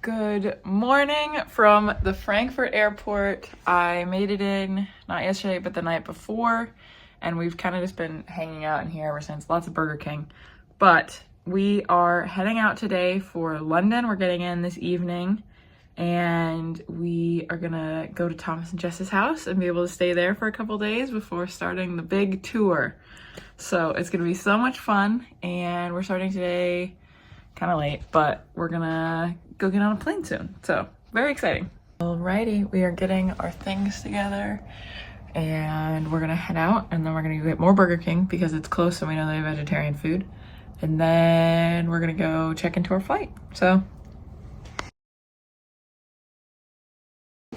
Good morning from the Frankfurt airport. I made it in, not yesterday, but the night before, and we've kind of just been hanging out in here ever since. Lots of Burger King. But we are heading out today for London. We're getting in this evening, and we are gonna go to Thomas and Jess's house and be able to stay there for a couple days before starting the big tour. So it's gonna be so much fun, and we're starting today kind of late, but we're gonna go get on a plane soon. So very exciting. Alrighty, we are getting our things together and we're gonna head out, and then we're gonna go get more Burger King because it's close and we know they have vegetarian food. And then we're gonna go check into our flight. So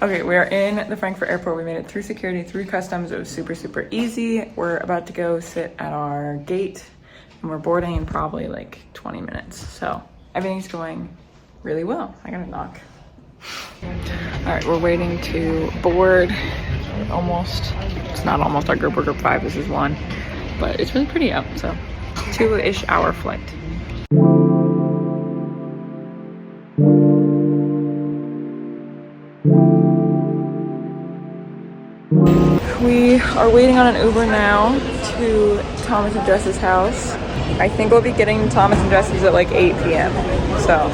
okay, we are in the Frankfurt airport. We made it through security, through customs. It was super easy. We're about to go sit at our gate and we're boarding in probably like 20 minutes. So everything's going really well. I gotta knock. All right, we're waiting to board. It's not almost our group, we're group 5, this is 1. But it's really pretty out, so 2-ish hour flight. We are waiting on an Uber now to Thomas and Jess's house. I think we'll be getting to Thomas and Jess's at like 8 p.m. So.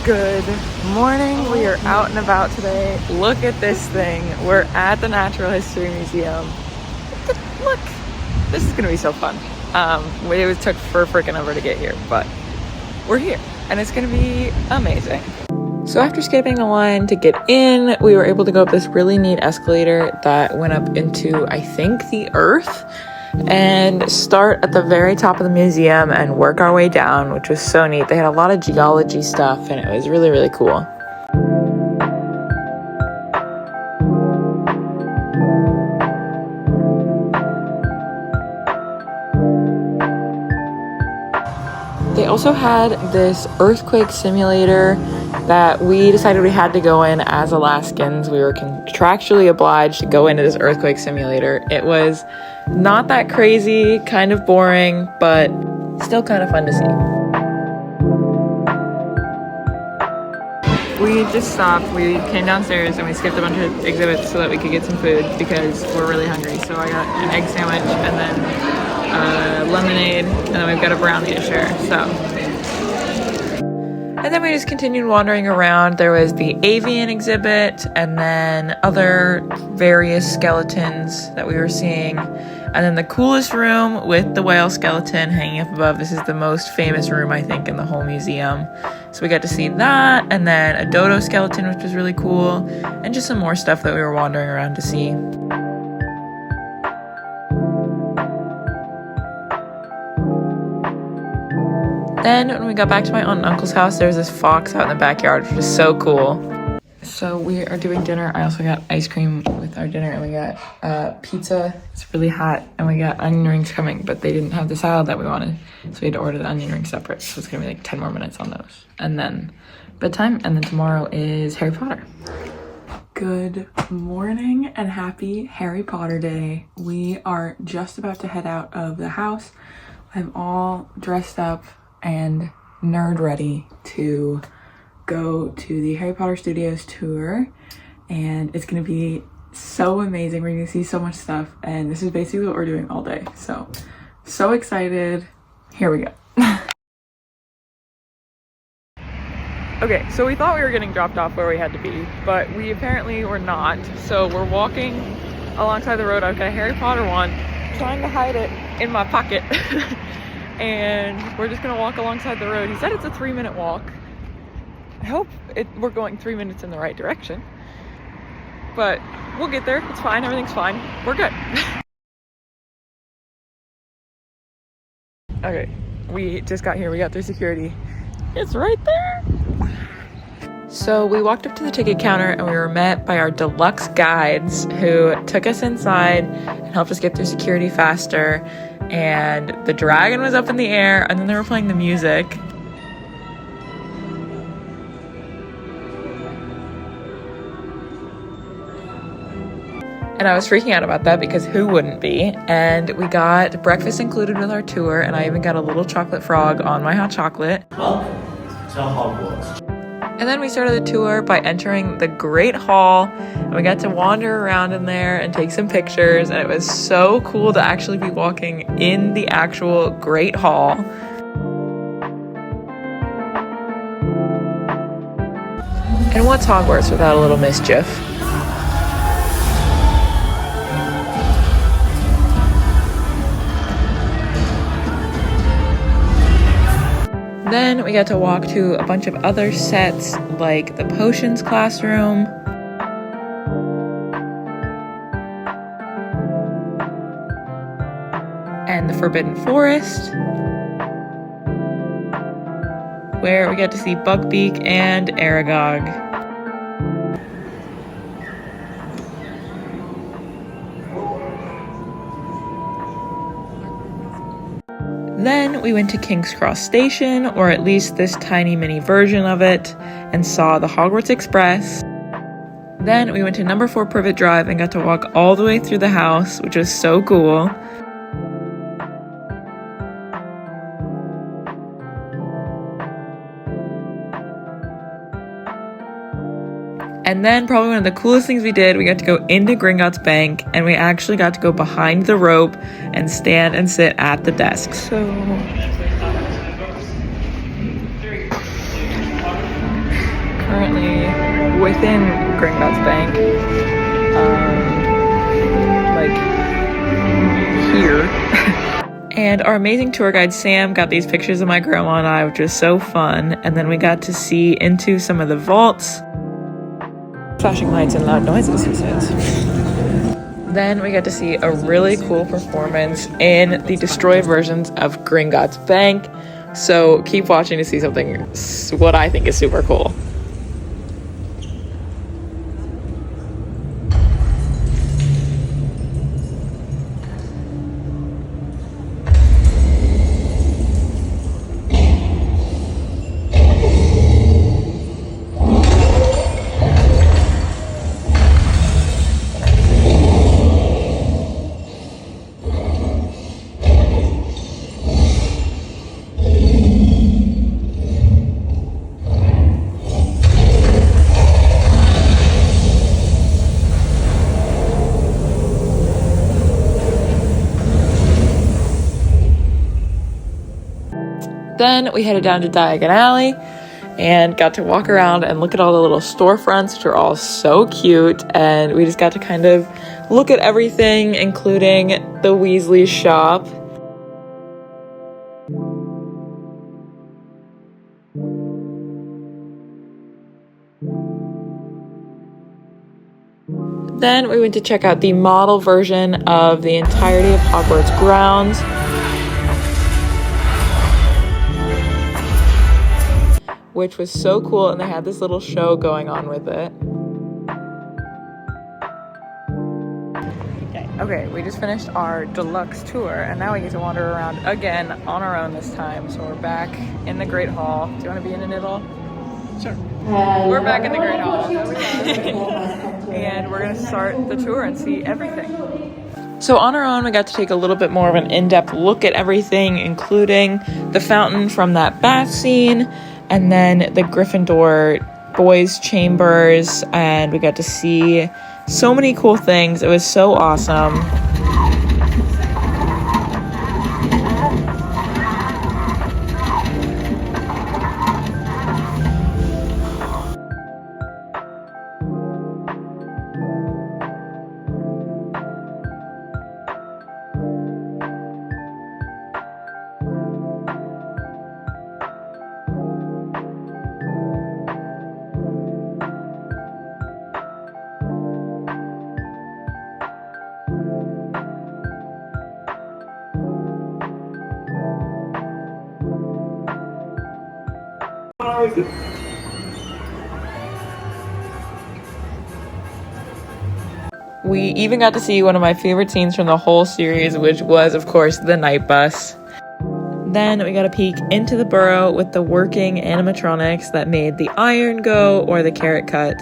Good morning. We are out and about today. Look at this thing. We're at the Natural History Museum. Look, this is gonna be so fun. It took for freaking ever to get here, but we're here and it's gonna be amazing. So after skipping the line to get in, we were able to go up this really neat escalator that went up into, I think, the earth, and start at the very top of the museum and work our way down, which was so neat. They had a lot of geology stuff and it was really cool. They also had this earthquake simulator that we decided we had to go in as Alaskans. We were contractually obliged to go into this earthquake simulator. It was not that crazy, kind of boring, but still kind of fun to see. We just stopped. We came downstairs and we skipped a bunch of exhibits so that we could get some food because we're really hungry. So I got an egg sandwich and then lemonade, and then we've got a brownie to share. And then we just continued wandering around. There was the avian exhibit and then other various skeletons that we were seeing. And then the coolest room with the whale skeleton hanging up above. This is the most famous room, I think, in the whole museum. So we got to see that, and then a dodo skeleton, which was really cool, and just some more stuff that we were wandering around to see. Then when we got back to my aunt and uncle's house, there was this fox out in the backyard, which was so cool. So we are doing dinner. I also got ice cream with our dinner, and we got pizza. It's really hot, and we got onion rings coming, but they didn't have the salad that we wanted, so we had to order the onion rings separate. So it's gonna be like 10 more minutes on those, and then bedtime, and then tomorrow is Harry Potter. Good morning and happy Harry Potter Day. We are just about to head out of the house. I'm all dressed up and nerd ready to go to the Harry Potter Studios tour, and it's gonna be so amazing. We're gonna see so much stuff, and this is basically what we're doing all day. So excited. Here we go. Okay, so we thought we were getting dropped off where we had to be, but we apparently were not. So we're walking alongside the road. I've got a Harry Potter wand, trying to hide it in my pocket. And we're just gonna walk alongside the road. He said it's a 3-minute walk. I hope we're going 3 minutes in the right direction, but we'll get there. It's fine. Everything's fine. We're good. Okay, we just got here. We got through security. It's right there. So we walked up to the ticket counter and we were met by our deluxe guides who took us inside and helped us get through security faster. And the dragon was up in the air and then they were playing the music. And I was freaking out about that because who wouldn't be? And we got breakfast included with our tour, and I even got a little chocolate frog on my hot chocolate. Welcome to Hogwarts. And then we started the tour by entering the Great Hall, and we got to wander around in there and take some pictures, and it was so cool to actually be walking in the actual Great Hall. And what's Hogwarts without a little mischief? Then we got to walk to a bunch of other sets like the potions classroom, and the Forbidden Forest, where we got to see Buckbeak and Aragog. Then we went to King's Cross Station, or at least this tiny mini version of it, and saw the Hogwarts Express. Then we went to number 4 Privet Drive and got to walk all the way through the house, which was so cool. And then probably one of the coolest things we did, we got to go into Gringotts Bank, and we actually got to go behind the rope and stand and sit at the desk. So currently within Gringotts Bank, like here. And our amazing tour guide Sam got these pictures of my grandma and I, which was so fun. And then we got to see into some of the vaults. Flashing lights and loud noises, he says. Then we got to see a really cool performance in the destroyed versions of Gringotts Bank. So keep watching to see something, what I think is super cool. Then we headed down to Diagon Alley and got to walk around and look at all the little storefronts, which are all so cute. And we just got to kind of look at everything, including the Weasley shop. Then we went to check out the model version of the entirety of Hogwarts grounds, which was so cool, and they had this little show going on with it. Okay, we just finished our deluxe tour, and now we get to wander around again on our own this time. So we're back in the Great Hall. Do you want to be in it all? Sure. We're back in the Great Hall. And we're going to start the tour and see everything. So on our own, we got to take a little bit more of an in-depth look at everything, including the fountain from that bath scene, and then the Gryffindor boys' chambers, and we got to see so many cool things. It was so awesome. We even got to see one of my favorite scenes from the whole series, which was, of course, the night bus. Then we got a peek into the burrow with the working animatronics that made the iron go or the carrot cut.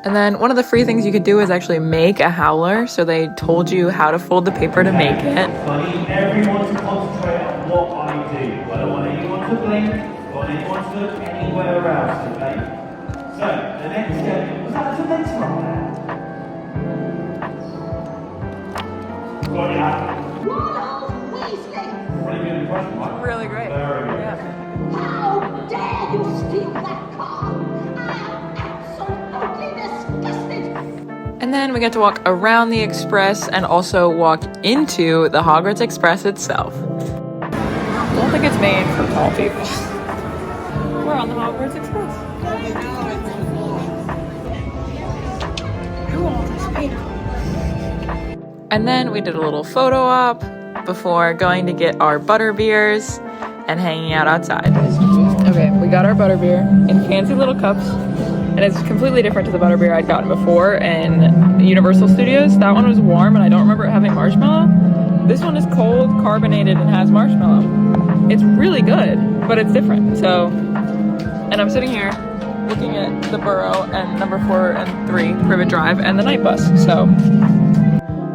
And then one of the free things you could do is actually make a howler, so they told you how to fold the paper to make it. So I need everyone to concentrate on what I do. I don't want anyone to blink, I want anyone to look anywhere else, okay? So, the next step, was that the next one there? Got ya. Pretty good impression, Mike. Really great. Very good. Yeah. How dare you steal that car? I am absolutely disgusted. And then we got to walk around the Express and also walk into the Hogwarts Express itself. I don't think it's made for tall people. We're on the Hogwarts Express. Who owns this paper? And then we did a little photo op before going to get our butterbeers and hanging out outside. Okay, we got our butterbeer in fancy little cups, and it's completely different to the butterbeer I'd gotten before in Universal Studios. That one was warm, and I don't remember it having marshmallow. This one is cold, carbonated, and has marshmallow. It's really good, but it's different. So, and I'm sitting here looking at the Burrow and number 4 and 3, Privet Drive, and the night bus. So.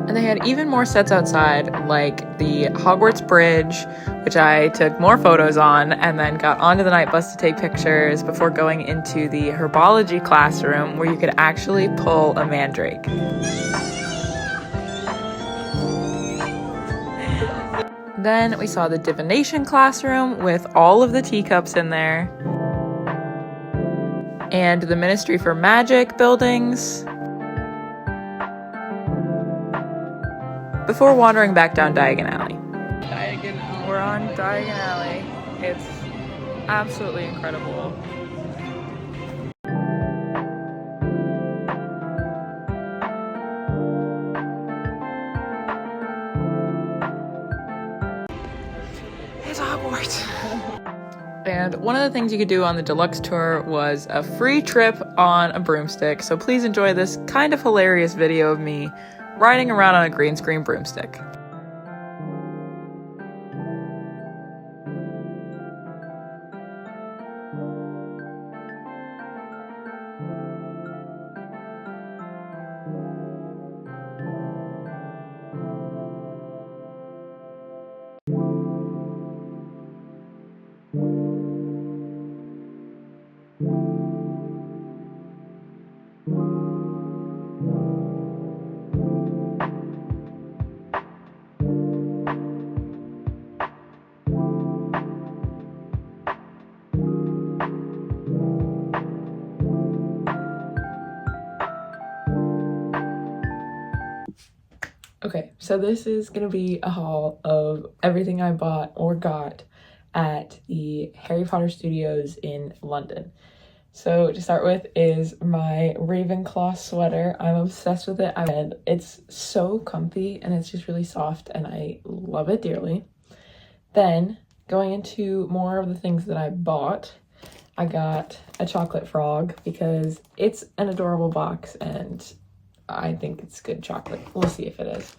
And they had even more sets outside, like the Hogwarts Bridge, which I took more photos on, and then got onto the night bus to take pictures before going into the herbology classroom where you could actually pull a mandrake. Then we saw the divination classroom with all of the teacups in there, and the Ministry for Magic buildings, before wandering back down Diagon Alley. We're on Diagon Alley. It's absolutely incredible. It's Hogwarts. And one of the things you could do on the deluxe tour was a free trip on a broomstick. So please enjoy this kind of hilarious video of me riding around on a green screen broomstick. Okay, so this is gonna be a haul of everything I bought or got at the Harry Potter Studios in London. So to start with is my Ravenclaw sweater. I'm obsessed with it. And it's so comfy and it's just really soft and I love it dearly. Then going into more of the things that I bought, I got a chocolate frog because it's an adorable box and I think it's good chocolate. We'll see if it is.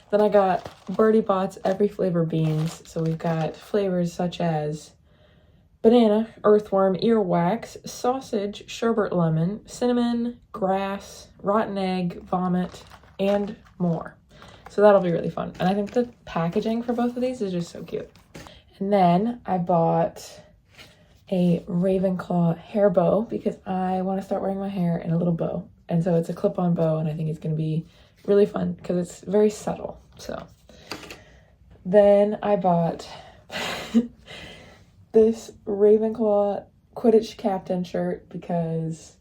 Then I got Birdie Bot's every flavor beans. So we've got flavors such as banana, earthworm, earwax, sausage, sherbet lemon, cinnamon, grass, rotten egg, vomit, and more. So that'll be really fun. And I think the packaging for both of these is just so cute. And then I bought a Ravenclaw hair bow because I want to start wearing my hair in a little bow. And so it's a clip-on bow and I think it's going to be really fun because it's very subtle. So then I bought this Ravenclaw Quidditch captain shirt because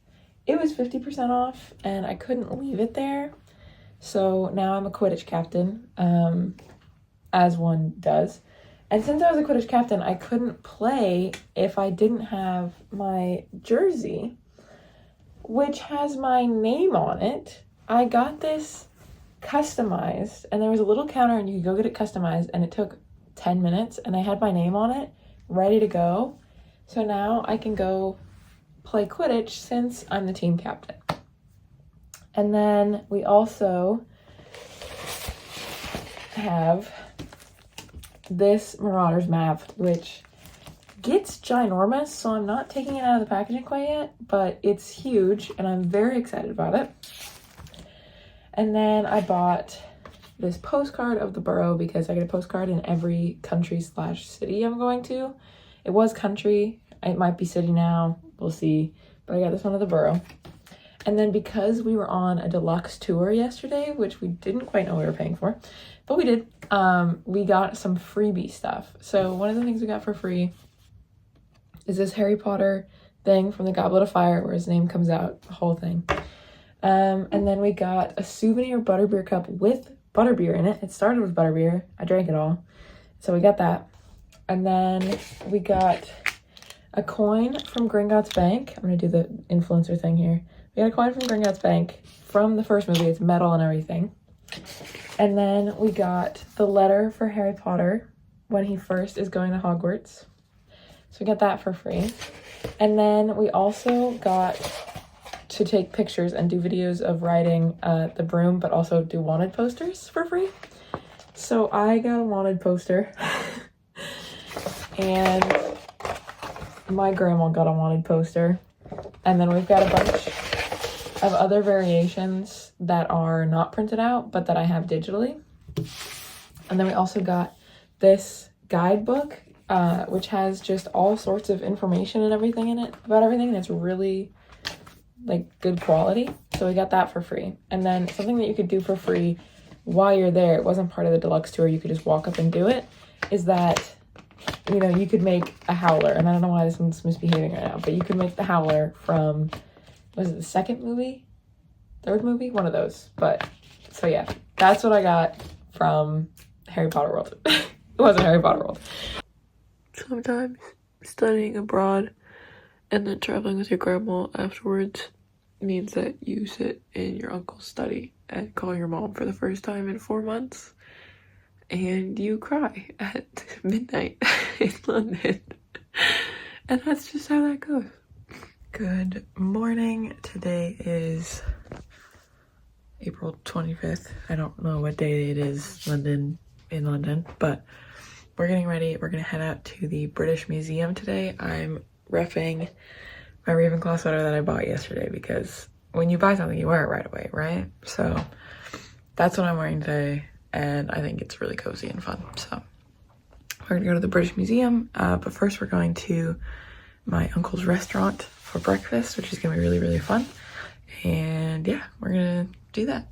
it was 50% off and I couldn't leave it there. So now I'm a Quidditch captain, as one does. And since I was a Quidditch captain, I couldn't play if I didn't have my jersey, which has my name on it. I got this customized and there was a little counter and you could go get it customized and it took 10 minutes and I had my name on it ready to go. So now I can go play Quidditch since I'm the team captain. And then we also have this Marauders map, which gets ginormous, so I'm not taking it out of the packaging quite yet, but it's huge and I'm very excited about it. And then I bought this postcard of the borough because I get a postcard in every country/city I'm going to. It was country, it might be city now, we'll see, but I got this one of the borough. And then because we were on a deluxe tour yesterday, which we didn't quite know we were paying for, but we did, we got some freebie stuff. So one of the things we got for free is this Harry Potter thing from the Goblet of Fire where his name comes out, the whole thing. And then we got a souvenir butterbeer cup with butterbeer in it. It started with butterbeer. I drank it all. So we got that. And then we got a coin from Gringotts Bank. I'm going to do the influencer thing here. We got a coin from Gringotts Bank from the first movie. It's metal and everything. And then we got the letter for Harry Potter when he first is going to Hogwarts. So we got that for free. And then we also got to take pictures and do videos of riding the broom, but also do wanted posters for free. So I got a wanted poster. And my grandma got a wanted poster. And then we've got a bunch of other variations that are not printed out, but that I have digitally. And then we also got this guidebook, which has just all sorts of information and everything in it, about everything, and it's really like good quality. So we got that for free. And then something that you could do for free while you're there, it wasn't part of the deluxe tour, you could just walk up and do it, is that, you know, you could make a howler, and I don't know why this one's misbehaving right now, but you could make the howler from, was it the second movie? Third movie? One of those. But, so yeah, that's what I got from Harry Potter World. It wasn't Harry Potter World. Sometimes studying abroad and then traveling with your grandma afterwards means that you sit in your uncle's study and call your mom for the first time in 4 months and you cry at midnight in London. And that's just how that goes. Good morning. Today is April 25th. I don't know what day it is in London, but we're getting ready. We're gonna head out to the British Museum today. I'm reffing my Ravenclaw sweater that I bought yesterday because when you buy something, you wear it right away, right? So that's what I'm wearing today, and I think it's really cozy and fun. So we're gonna go to the British Museum, but first we're going to my uncle's restaurant for breakfast, which is gonna be really, really fun. And yeah, we're gonna do that.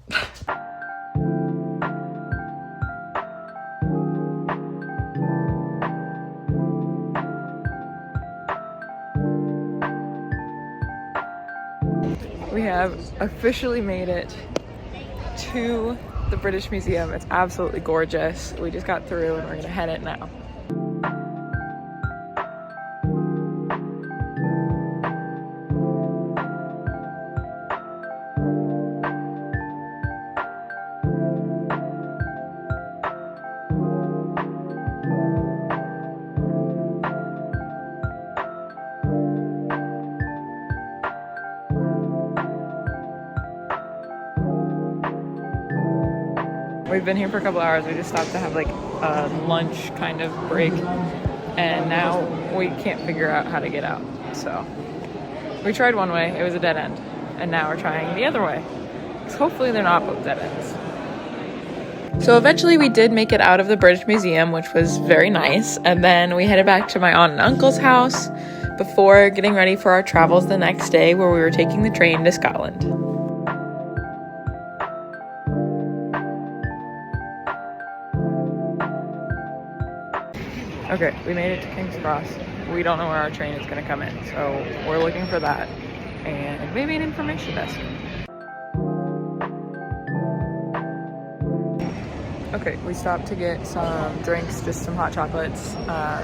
We have officially made it to the British Museum. It's absolutely gorgeous. We just got through and we're gonna head it now. We've been here for a couple hours. We just stopped to have like a lunch kind of break, and now we can't figure out how to get out. So we tried one way, it was a dead end, and now we're trying the other way. So hopefully they're not both dead ends. So eventually we did make it out of the British Museum, which was very nice, and then we headed back to my aunt and uncle's house before getting ready for our travels the next day, where we were taking the train to Scotland. Okay, we made it to King's Cross. We don't know where our train is going to come in, so we're looking for that and maybe an information desk. Okay, we stopped to get some drinks, just some hot chocolates,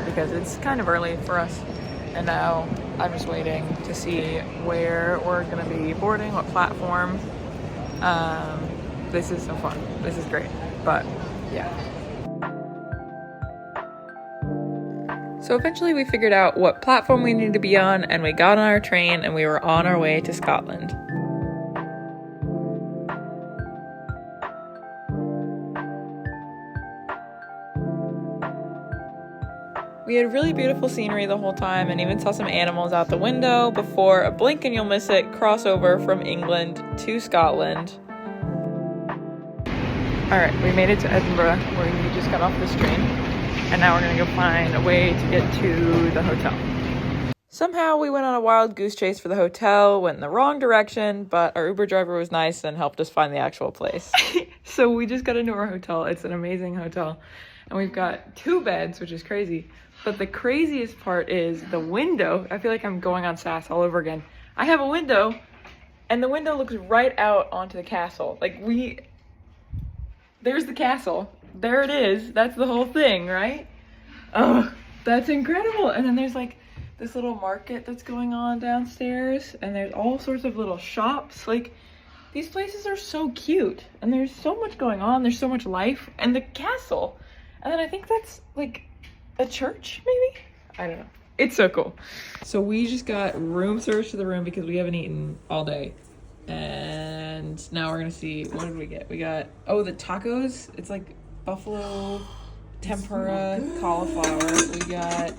because it's kind of early for us. And now I'm just waiting to see where we're going to be boarding, what platform. This is so fun. This is great, but yeah. So eventually we figured out what platform we needed to be on, and we got on our train and we were on our way to Scotland. We had really beautiful scenery the whole time and even saw some animals out the window before a blink and you'll miss it crossover from England to Scotland. Alright, we made it to Edinburgh where we just got off this train and now we're gonna go find a way to get to the hotel. Somehow we went on a wild goose chase for the hotel, went in the wrong direction, but our Uber driver was nice and helped us find the actual place. So we just got into our hotel. It's an amazing hotel. And we've got 2 beds, which is crazy. But the craziest part is the window. I feel like I'm going on SAS all over again. I have a window, and the window looks right out onto the castle. Like there's the castle. There it is. That's the whole thing, right? Oh, that's incredible. And then there's like this little market that's going on downstairs, and there's all sorts of little shops. Like, these places are so cute, and there's so much going on. There's so much life, and the castle. And then I think that's like a church, maybe? I don't know. It's so cool. So we just got room service to the room because we haven't eaten all day. And now we're gonna see, what did we get? We got, oh, the tacos. It's like buffalo tempura cauliflower. We got,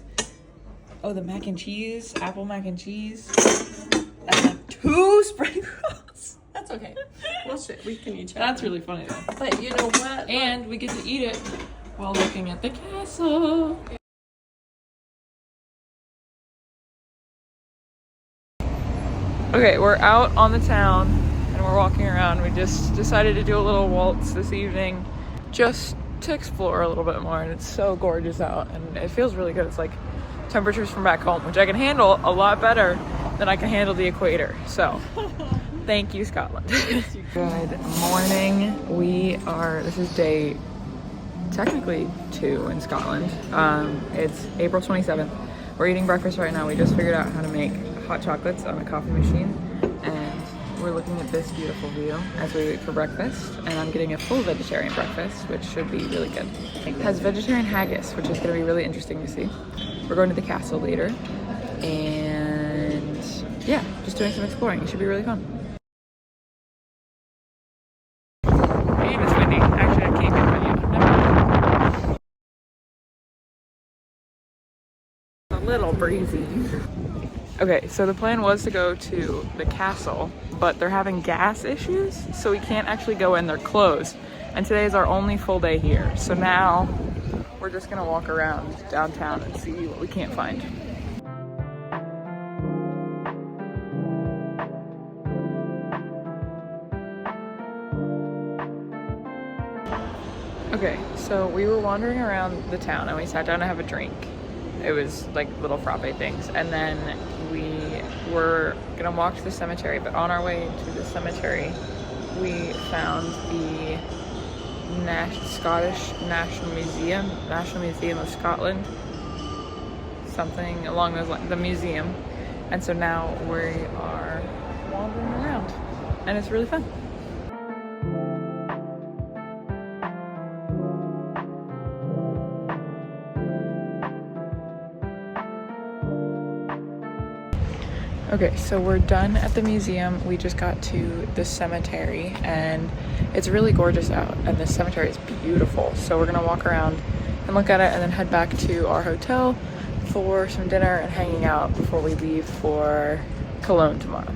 oh, the mac and cheese, apple mac and cheese. And then 2 spring rolls. That's okay. We can each have That's them. really funny though. But you know what? And we get to eat it while looking at the castle. Okay, we're out on the town and we're walking around. We just decided to do a little waltz this evening just to explore a little bit more, and it's so gorgeous out and it feels really good. It's like temperatures from back home, which I can handle a lot better than I can handle the equator. So thank you, Scotland. Good morning. This is day technically 2 in Scotland. It's April 27th. We're eating breakfast right now. We just figured out how to make hot chocolates on a coffee machine, and we're looking at this beautiful view as we wait for breakfast. And I'm getting a full vegetarian breakfast, which should be really good. It has vegetarian haggis, which is going to be really interesting to see. We're going to the castle later, and yeah, just doing some exploring. It should be really fun. And it's windy. Actually, I can't get windy. Never mind. A little breezy. Okay, so the plan was to go to the castle, but they're having gas issues, so we can't actually go in. They're closed. And today is our only full day here. So now we're just gonna walk around downtown and see what we can't find. Okay, so we were wandering around the town and we sat down to have a drink. It was like little frappe things. And then we were gonna walk to the cemetery, but on our way to the cemetery, we found the Scottish National Museum of Scotland, something along those lines, the museum. And so now we are wandering around and it's really fun. Okay, so we're done at the museum. We just got to the cemetery and it's really gorgeous out and the cemetery is beautiful. So we're gonna walk around and look at it and then head back to our hotel for some dinner and hanging out before we leave for Cologne tomorrow.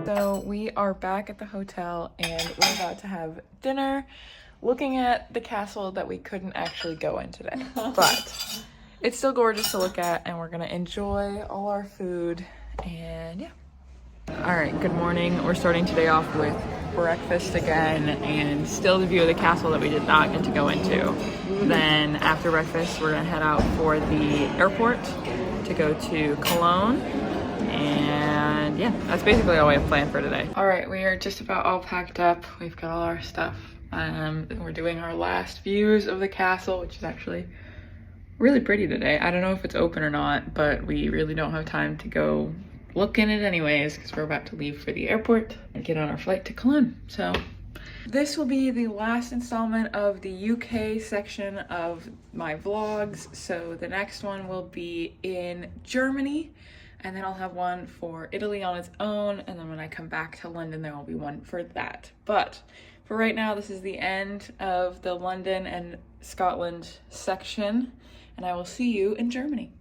So we are back at the hotel and we're about to have dinner looking at the castle that we couldn't actually go in today. But it's still gorgeous to look at and we're gonna enjoy all our food and yeah. All right, good morning. We're starting today off with breakfast again and still the view of the castle that we did not get to go into. Then after breakfast, we're gonna head out for the airport to go to Cologne. And yeah, that's basically all we have planned for today. All right, we are just about all packed up. We've got all our stuff. We're doing our last views of the castle, which is actually really pretty today. I don't know if it's open or not, but we really don't have time to go look in it anyways because we're about to leave for the airport and get on our flight to Cologne. So This will be the last installment of the UK section of my vlogs. So the next one will be in Germany, and then I'll have one for Italy on its own, and then when I come back to London, there will be one for that. But for right now, this is the end of the London and Scotland section, and I will see you in Germany.